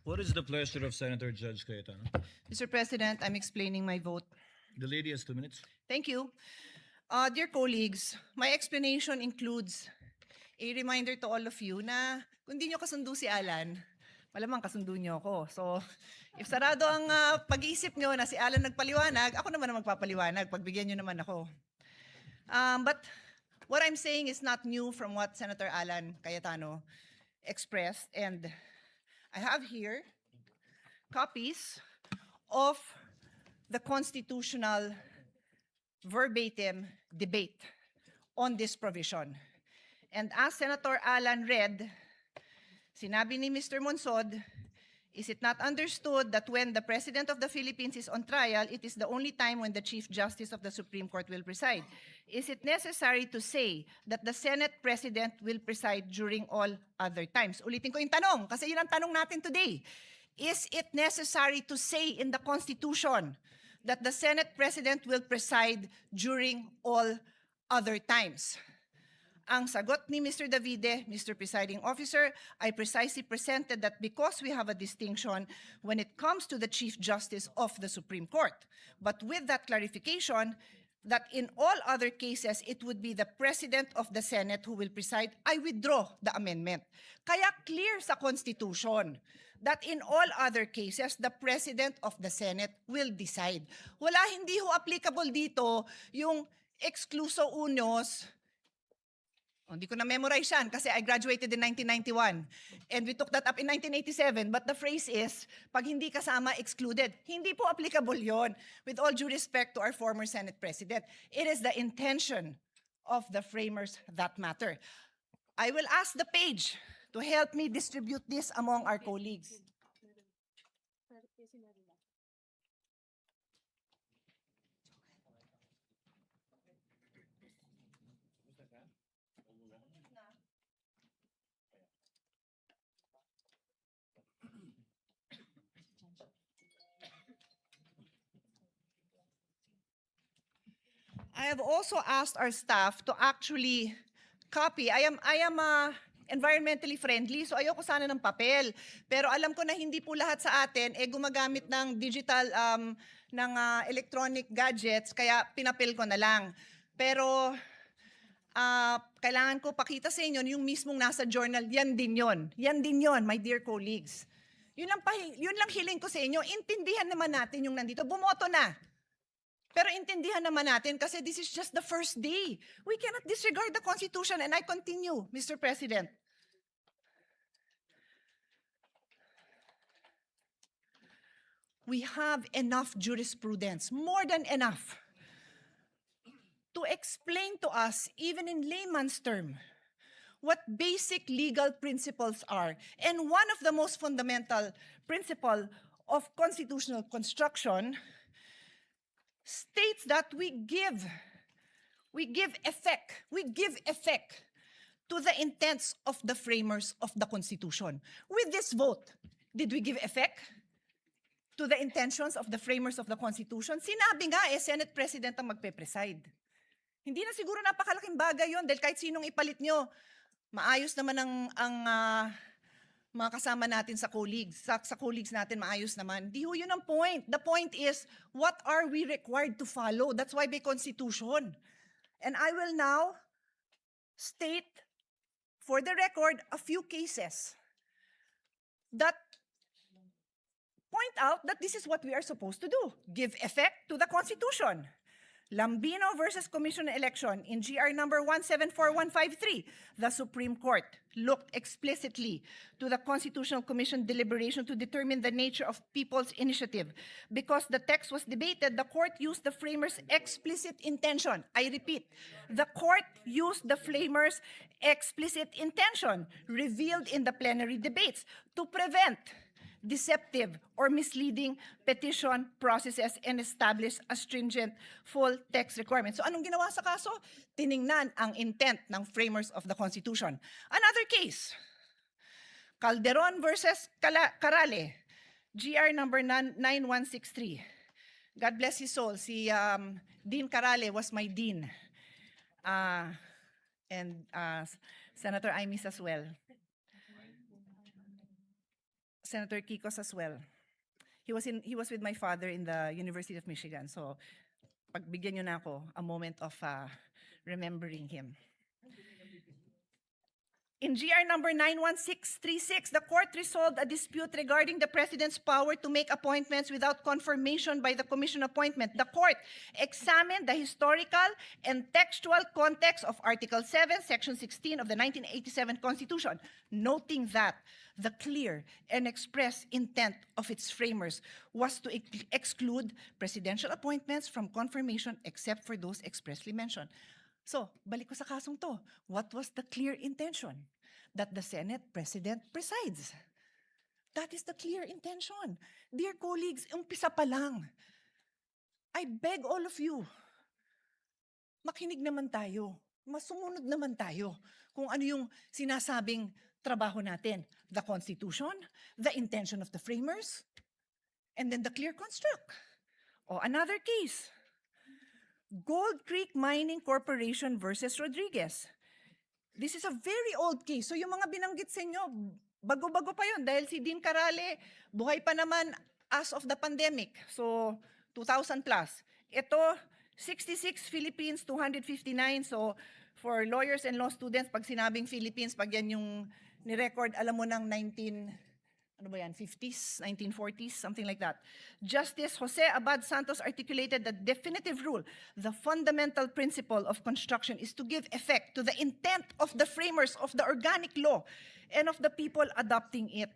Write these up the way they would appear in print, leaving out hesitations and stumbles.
What is the pleasure of Senator Judge Cayetano? Mr. President, I'm explaining my vote. The lady has 2 minutes. Thank you. Dear colleagues, my explanation includes a reminder to all of you na kung di nyo kasundo si Alan, malamang kasundo nyo ako. So, if sarado ang pag-iisip nyo na si Alan nagpaliwanag, ako naman ang magpapaliwanag. Pagbigyan nyo naman ako. But what I'm saying is not new from what Senator Alan Cayetano expressed. And I have here copies of the constitutional verbatim debate on this provision. And as Senator Alan read, sinabi ni Mr. Monsod, is it not understood that when the President of the Philippines is on trial, it is the only time when the Chief Justice of the Supreme Court will preside? Is it necessary to say that the Senate President will preside during all other times? Ulitin ko yung tanong, kasi yun ang tanong natin today. Is it necessary to say in the Constitution that the Senate President will preside during all other times? Ang sagot ni Mr. Davide, Mr. Presiding Officer, I precisely presented that because we have a distinction when it comes to the Chief Justice of the Supreme Court. But with that clarification, that in all other cases, it would be the President of the Senate who will preside, I withdraw the amendment. Kaya clear sa Constitution that in all other cases, the President of the Senate will decide. Wala, hindi ho applicable dito yung excluso unos. Hindi ko na-memorize yan kasi I graduated in 1991 and we took that up in 1987, but the phrase is, pag hindi kasama, excluded. Hindi po applicable yon. With all due respect to our former Senate President, it is the intention of the framers that matter. I will ask the page to help me distribute this among our colleagues. I have also asked our staff to actually copy. I am environmentally friendly, so ayoko sana ng papel. Pero alam ko na hindi po lahat sa atin gumagamit ng digital, ng electronic gadgets, kaya pinapil ko na lang. Pero kailangan ko pakita sa inyo yung mismong nasa journal, yan din yon. Yan din yon, my dear colleagues. Yun lang hiling ko sa inyo, intindihan naman natin yung nandito. Bumoto na. Pero intindihan naman natin kasi this is just the first day. We cannot disregard the Constitution, and I continue, Mr. President. We have enough jurisprudence, more than enough, to explain to us, even in layman's term, what basic legal principles are. And one of the most fundamental principles of constitutional construction states that we give effect to the intents of the framers of the Constitution. With this vote, did we give effect to the intentions of the framers of the Constitution? Sinabi nga Senate President ang magpe-preside. Hindi na siguro napakalaking bagay yon dahil kahit sinong ipalit nyo, maayos naman ang mga kasama natin sa colleagues. Sa colleagues natin, maayos naman. Di ho yun ang point. The point is, what are we required to follow? That's why may Constitution. And I will now state, for the record, a few cases that point out that this is what we are supposed to do. Give effect to the Constitution. Lambino versus Commission on Election in GR number 174153, the Supreme Court looked explicitly to the Constitutional Commission deliberation to determine the nature of people's initiative. Because the text was debated, the court used the framers' explicit intention. I repeat, the court used the framers' explicit intention revealed in the plenary debates to prevent deceptive or misleading petition processes and establish a stringent full text requirement. So anong ginawa sa kaso? Tiningnan ang intent ng framers of the Constitution. Another case, Calderon versus Carale, GR number 9163. God bless his soul. Si Dean Carale was my dean. And Senator Imis as well. Senator Kikos as well. He was with my father in the University of Michigan. So pagbigyan niyo na ako a moment of remembering him. In GR number 91636, the court resolved a dispute regarding the president's power to make appointments without confirmation by the commission appointment. The court examined the historical and textual context of Article 7, Section 16 of the 1987 Constitution, noting that the clear and express intent of its framers was to exclude presidential appointments from confirmation except for those expressly mentioned. So, balik ko sa kasong to. What was the clear intention? That the Senate President presides. That is the clear intention. Dear colleagues, umpisa pa lang. I beg all of you, makinig naman tayo. Masumunod naman tayo kung ano yung sinasabing trabaho natin. The Constitution, the intention of the framers, and then the clear construct. O, another case. Gold Creek Mining Corporation versus Rodriguez. This is a very old case. So yung mga binanggit sa inyo, bago-bago pa yun dahil si Dean Carale, buhay pa naman as of the pandemic. So 2000 plus. Ito, 66 Philippines, 259. So for lawyers and law students, pag sinabing Philippines, pag yan yung ni-record, alam mo ng 50s, 1940s, something like that. Justice Jose Abad Santos articulated the definitive rule. The fundamental principle of construction is to give effect to the intent of the framers of the organic law and of the people adopting it.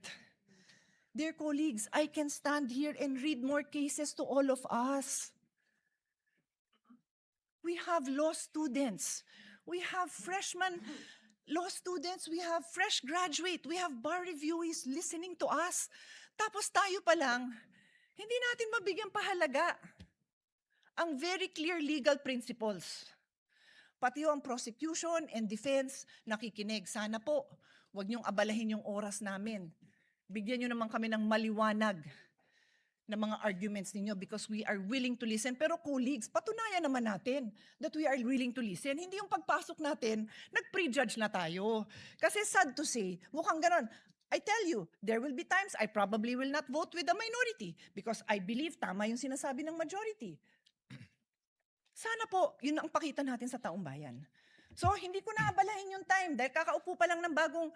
Dear colleagues, I can stand here and read more cases to all of us. We have law students. We have freshman law students, we have fresh graduate, we have bar reviewees listening to us. Tapos tayo pa lang, hindi natin mabigyan pahalaga ang very clear legal principles. Pati yung prosecution and defense nakikinig. Sana po, wag niyong abalahin yung oras namin. Bigyan niyo naman kami ng maliwanag na mga arguments ninyo because we are willing to listen. Pero colleagues, patunayan naman natin that we are willing to listen. Hindi yung pagpasok natin, nag-prejudge na tayo. Kasi sad to say, mukhang ganon. I tell you, there will be times I probably will not vote with the minority because I believe tama yung sinasabi ng majority. Sana po, yun ang pakita natin sa taong bayan. So, hindi ko na abalahin yung time dahil kakaupo pa lang ng bagong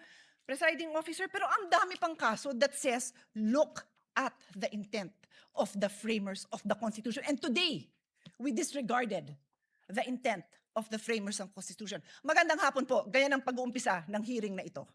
presiding officer, pero ang dami pang kaso that says, look at the intent of the framers of the Constitution. And today, we disregarded the intent of the framers of the Constitution. Magandang hapon po. Ganyan ang pag-uumpisa ng hearing na ito.